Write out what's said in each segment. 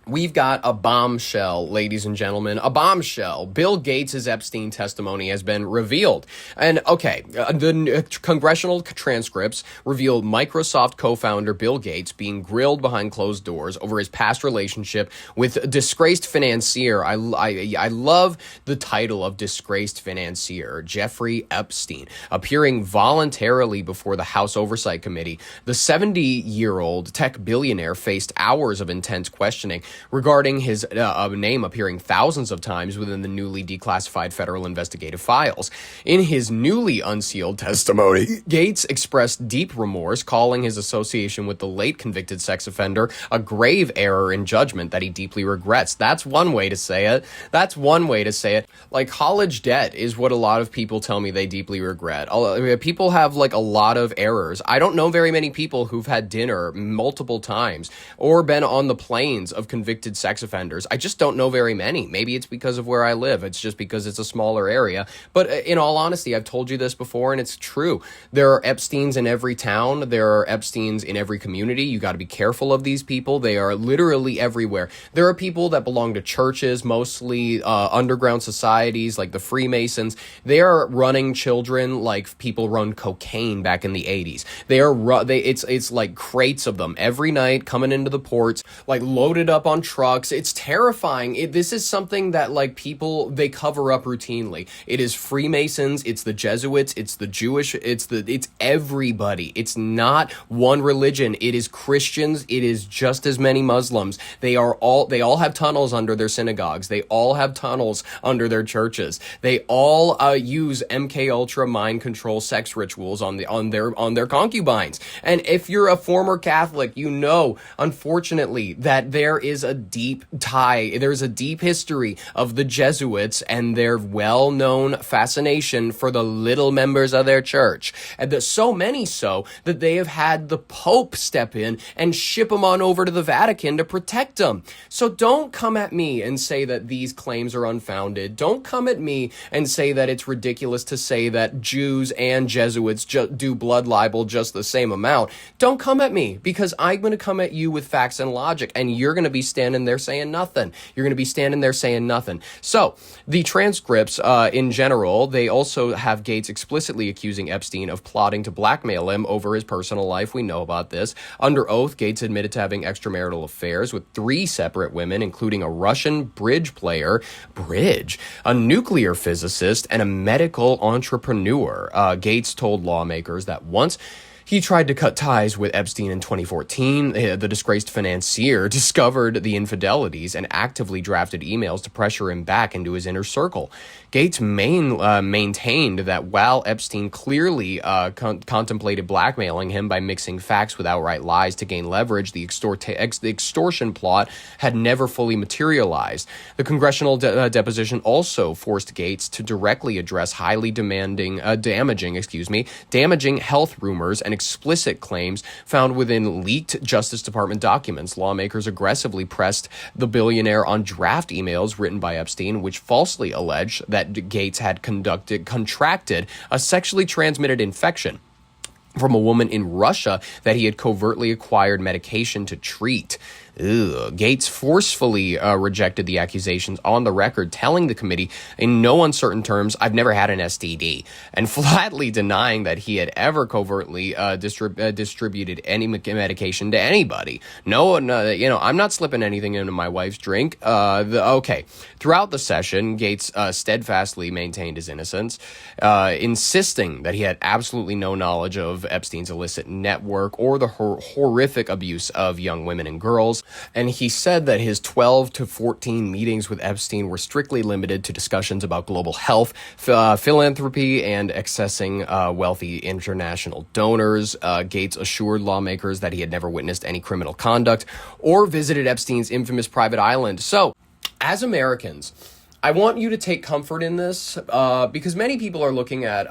We've got a bombshell, ladies and gentlemen, a bombshell. Bill Gates' Epstein testimony has been revealed. And okay, the congressional transcripts revealed Microsoft co-founder Bill Gates being grilled behind closed doors over his past relationship with disgraced financier. I love the title of disgraced financier, Jeffrey Epstein, appearing voluntarily before the House Oversight Committee. The 70-year-old tech billionaire faced hours of intense questioning regarding his name appearing thousands of times within the newly declassified federal investigative files. In his newly unsealed testimony, Gates expressed deep remorse, calling his association with the late convicted sex offender a grave error in judgment that he deeply regrets. That's one way to say it. Like, college debt is what a lot of people tell me they deeply regret. People have like a lot of errors. I don't know very many people who've had dinner multiple times or been on the planes of convicted sex offenders. I just don't know very many. Maybe it's because of where I live. It's just because it's a smaller area. But in all honesty, I've told you this before, and it's true. There are Epsteins in every town. There are Epsteins in every community. You got to be careful of these people. They are literally everywhere. There are people that belong to churches, mostly underground societies like the Freemasons. They are running children like people run cocaine back in the 80s. It's like crates of them every night coming into the ports, like loaded up on trucks. It's terrifying. This is something that like people, they cover up routinely. It is Freemasons, it's the Jesuits, it's the Jewish, it's everybody. It's not one religion. It is Christians. It is just as many Muslims. They all have tunnels under their synagogues. They all have tunnels under their churches. They all use MK Ultra mind control sex rituals on their concubines. And if you're a former Catholic, you know, unfortunately, that there is a deep tie. There's a deep history of the Jesuits and their well-known fascination for the little members of their church. And so many so that they have had the Pope step in and ship them on over to the Vatican to protect them. So don't come at me and say that these claims are unfounded. Don't come at me and say that it's ridiculous to say that Jews and Jesuits do blood libel just the same amount. Don't come at me, because I'm going to come at you with facts and logic, and you're going to be standing there saying nothing. So the transcripts in general, they also have Gates explicitly accusing Epstein of plotting to blackmail him over his personal life. We know about this. Under oath, Gates admitted to having extramarital affairs with 3 separate women, including a Russian bridge player, a nuclear physicist, and a medical entrepreneur. Gates told lawmakers that once he tried to cut ties with Epstein in 2014. The disgraced financier discovered the infidelities and actively drafted emails to pressure him back into his inner circle. Gates maintained that while Epstein clearly contemplated blackmailing him by mixing facts with outright lies to gain leverage, the extortion plot had never fully materialized. The congressional deposition also forced Gates to directly address highly damaging health rumors and explicit claims found within leaked Justice Department documents. Lawmakers aggressively pressed the billionaire on draft emails written by Epstein, which falsely alleged that Gates had contracted a sexually transmitted infection from a woman in Russia that he had covertly acquired medication to treat. Gates forcefully rejected the accusations on the record, telling the committee in no uncertain terms, "I've never had an STD," and flatly denying that he had ever covertly distributed any medication to anybody. No, I'm not slipping anything into my wife's drink. Throughout the session, Gates steadfastly maintained his innocence, insisting that he had absolutely no knowledge of Epstein's illicit network or the horrific abuse of young women and girls. And he said that his 12 to 14 meetings with Epstein were strictly limited to discussions about global health, philanthropy, and accessing wealthy international donors. Gates assured lawmakers that he had never witnessed any criminal conduct or visited Epstein's infamous private island. So, as Americans, I want you to take comfort in this because many people are looking at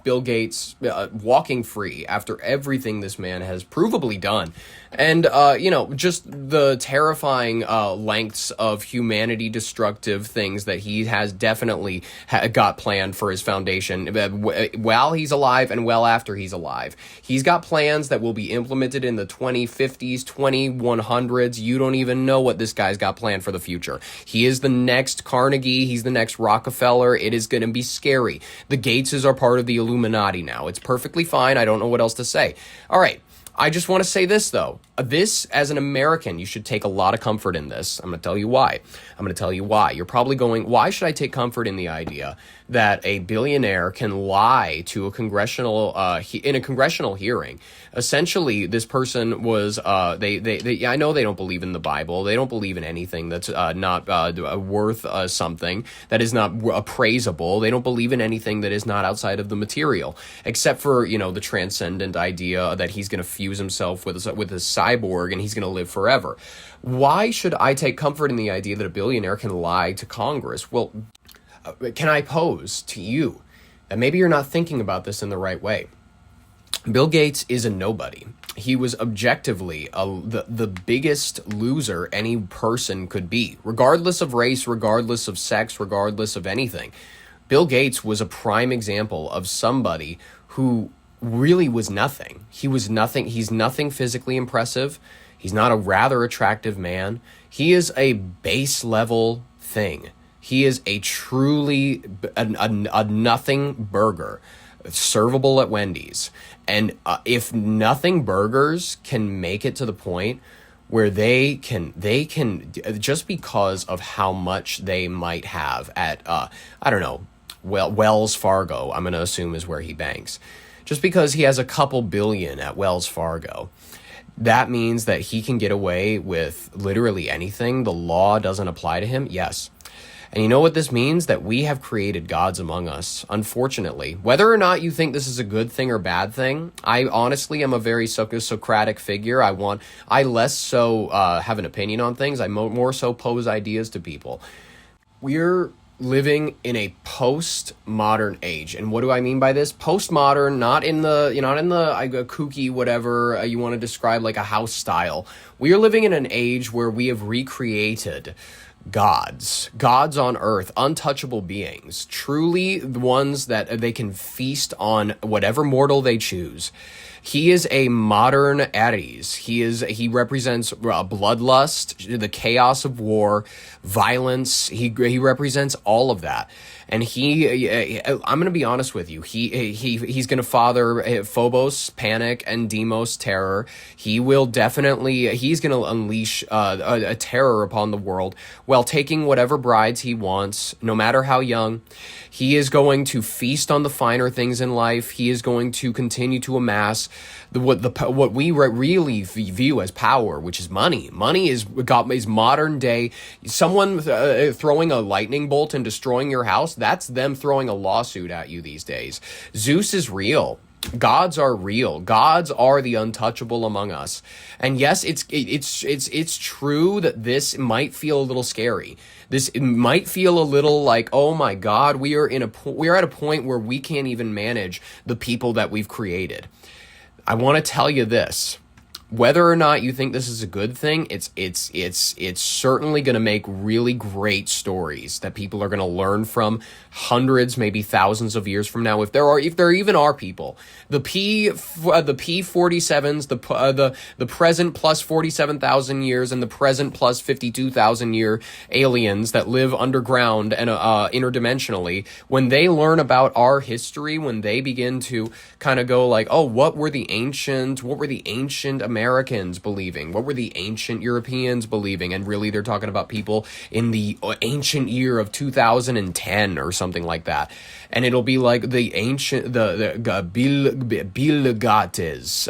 Bill Gates walking free after everything this man has provably done. And, just the terrifying lengths of humanity destructive things that he has definitely got planned for his foundation while he's alive and well after he's alive. He's got plans that will be implemented in the 2050s, 2100s. You don't even know what this guy's got planned for the future. He is the next Carnegie. He's the next Rockefeller. It is going to be scary. The Gateses are part of the Illuminati now. It's perfectly fine. I don't know what else to say. All right. I just want to say this, though. This, as an American, you should take a lot of comfort in this. I'm going to tell you why. You're probably going, why should I take comfort in the idea that a billionaire can lie to a congressional, in a congressional hearing? Essentially, this person was, I know they don't believe in the Bible. They don't believe in anything that's not worth something, that is not appraisable. They don't believe in anything that is not outside of the material, except for, the transcendent idea that he's going to fuse himself with a cyborg and he's going to live forever. Why should I take comfort in the idea that a billionaire can lie to Congress? Well, can I pose to you that maybe you're not thinking about this in the right way? Bill Gates is a nobody. He was objectively the biggest loser any person could be, regardless of race, regardless of sex, regardless of anything. Bill Gates was a prime example of somebody who really was nothing. He was nothing. He's nothing physically impressive. He's not a rather attractive man. He is a base level thing. He is a truly a nothing burger, servable at Wendy's. And if nothing burgers can make it to the point where they can just because of how much they might have at Wells Fargo, I'm going to assume is where he banks. Just because he has a couple billion at Wells Fargo, that means that he can get away with literally anything. The law doesn't apply to him. Yes. And you know what this means? That we have created gods among us, unfortunately. Whether or not you think this is a good thing or bad thing, I honestly am a very Socratic figure. I less so have an opinion on things. I more so pose ideas to people. We're living in a postmodern age. And what do I mean by this? Postmodern, not in the kooky, whatever you want to describe, like a house style. We are living in an age where we have recreated gods on earth, untouchable beings, truly the ones that they can feast on whatever mortal they choose. He is a modern Ares. He represents bloodlust, the chaos of war, violence. He represents all of that. And I'm going to be honest with you. He's going to father Phobos, panic, and Deimos, terror. He's going to unleash a terror upon the world while taking whatever brides he wants, no matter how young. He is going to feast on the finer things in life. He is going to continue to amass what we really view as power, which is money. Money is modern day. Someone throwing a lightning bolt and destroying your house, that's them throwing a lawsuit at you these days. Zeus is real. Gods are real. Gods are the untouchable among us. And yes, it's true that this might feel a little scary. It might feel a little like, oh my God, we are at a point where we can't even manage the people that we've created. I want to tell you this. Whether or not you think this is a good thing, it's certainly going to make really great stories that people are going to learn from hundreds, maybe thousands of years from now. If there even are people, the P-47s, the present plus 47,000 years and the present plus 52,000 year aliens that live underground and interdimensionally, when they learn about our history, when they begin to kind of go like, oh, what were the ancient Americans believing? What were the ancient Europeans believing? And really, they're talking about people in the ancient year of 2010 or something like that. And it'll be like the ancient, the Bilgates.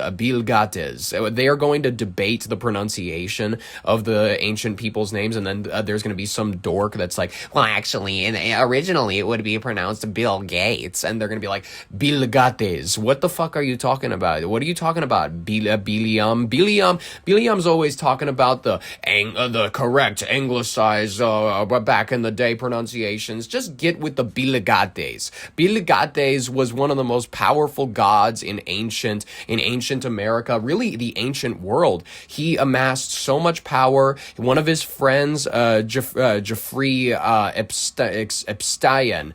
They are going to debate the pronunciation of the ancient people's names, and then there's going to be some dork that's like, well, actually, originally it would be pronounced Bill Gates, and they're going to be like, Bilgates. What the fuck are you talking about? What are you talking about? Biliam Biliam's always talking about the correct anglicized back in the day pronunciations. Just get with the Biligates. Biligates was one of the most powerful gods in ancient America, really the ancient world. He amassed so much power. One of his friends, Jeffrey Epstein,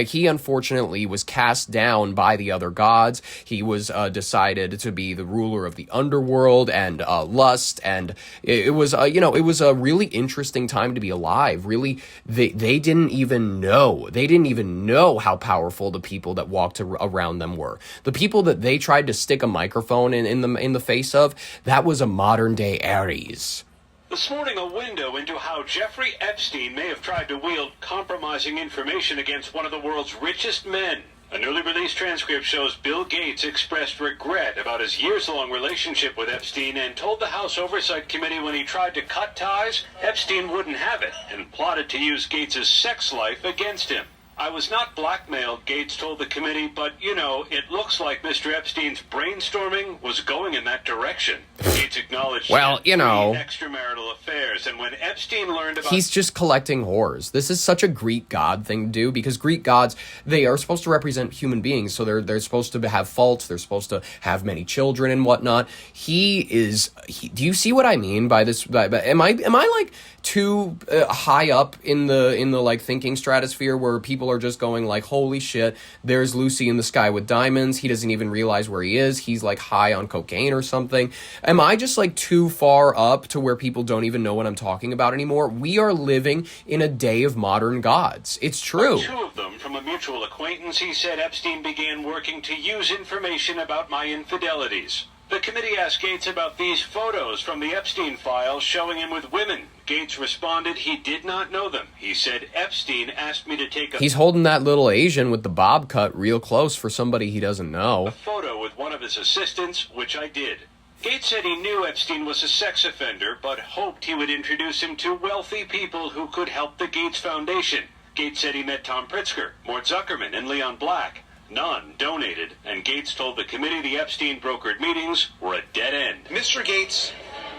he unfortunately was cast down by the other gods. He was decided to be the ruler of the underworld and lust, and it was a really interesting time to be alive. Really, they didn't even know how powerful the people that walked around them were. The people that they tried to stick a microphone in the face of, that was a modern day Ares. This morning, a window into how Jeffrey Epstein may have tried to wield compromising information against one of the world's richest men. A newly released transcript shows Bill Gates expressed regret about his years-long relationship with Epstein and told the House Oversight Committee when he tried to cut ties, Epstein wouldn't have it and plotted to use Gates' sex life against him. I was not blackmailed, Gates told the committee, but, it looks like Mr. Epstein's brainstorming was going in that direction. Gates acknowledged extramarital affairs, and when Epstein learned about... He's just collecting whores. This is such a Greek god thing to do, because Greek gods, they are supposed to represent human beings, so they're supposed to have faults, they're supposed to have many children and whatnot. Do you see what I mean by this? Am I like too high up in the like thinking stratosphere where people are just going like, holy shit, there's Lucy in the sky with diamonds, he doesn't even realize where he is, he's like high on cocaine or something? Am I just like too far up to where people don't even know what I'm talking about anymore? We are living in a day of modern gods. It's true. Two of them from a mutual acquaintance, he said Epstein began working to use information about my infidelities. The committee asked Gates about these photos from the Epstein files showing him with women. Gates responded he did not know them. He said, Epstein asked me to take He's holding that little Asian with the bob cut real close for somebody he doesn't know. A photo with one of his assistants, which I did. Gates said he knew Epstein was a sex offender, but hoped he would introduce him to wealthy people who could help the Gates Foundation. Gates said he met Tom Pritzker, Mort Zuckerman, and Leon Black. None donated, and Gates told the committee the Epstein brokered meetings were a dead end. Mr. Gates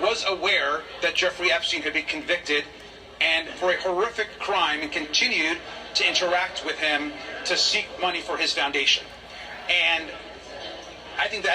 was aware that Jeffrey Epstein had been convicted and for a horrific crime and continued to interact with him to seek money for his foundation. And I think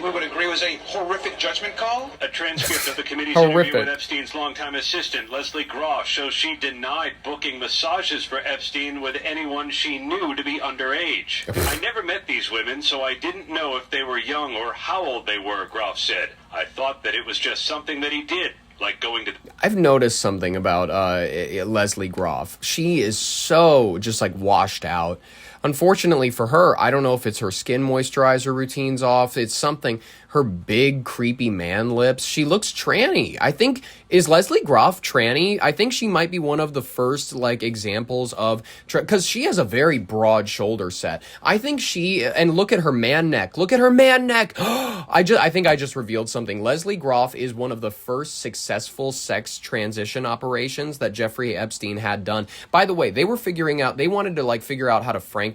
we would agree was a horrific judgment call. A transcript of the committee's interview with Epstein's longtime assistant, Leslie Groff, shows she denied booking massages for Epstein with anyone she knew to be underage. I never met these women, so I didn't know if they were young or how old they were, Groff said. I thought that it was just something that he did. Like going to... I've noticed something about Leslie Groff. She is so just like washed out. Unfortunately for her, I don't know if it's her skin moisturizer routine's off. It's something, her big, creepy man lips. She looks tranny. I think, is Leslie Groff tranny? I think she might be one of the first, like, examples of, because she has a very broad shoulder set. I think and look at her man neck. Look at her man neck. I think I just revealed something. Leslie Groff is one of the first successful sex transition operations that Jeffrey Epstein had done. By the way, they wanted to, like, figure out how to Frankenstein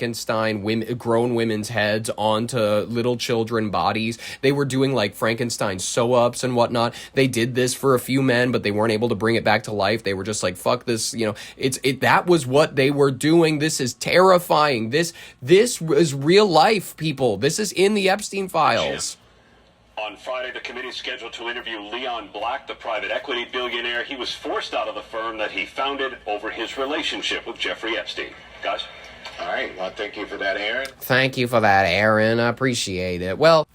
grown women's heads onto little children bodies. They were doing like Frankenstein sew-ups and whatnot. They did this for a few men, but they weren't able to bring it back to life. They were just like, fuck this, that was what they were doing. This is terrifying. This is real life, people. This is in the Epstein files. On Friday, the committee is scheduled to interview Leon Black, the private equity billionaire. He was forced out of the firm that he founded over his relationship with Jeffrey Epstein. Guys? All right. Well, thank you for that, Aaron. Thank you for that, Aaron. I appreciate it. Well,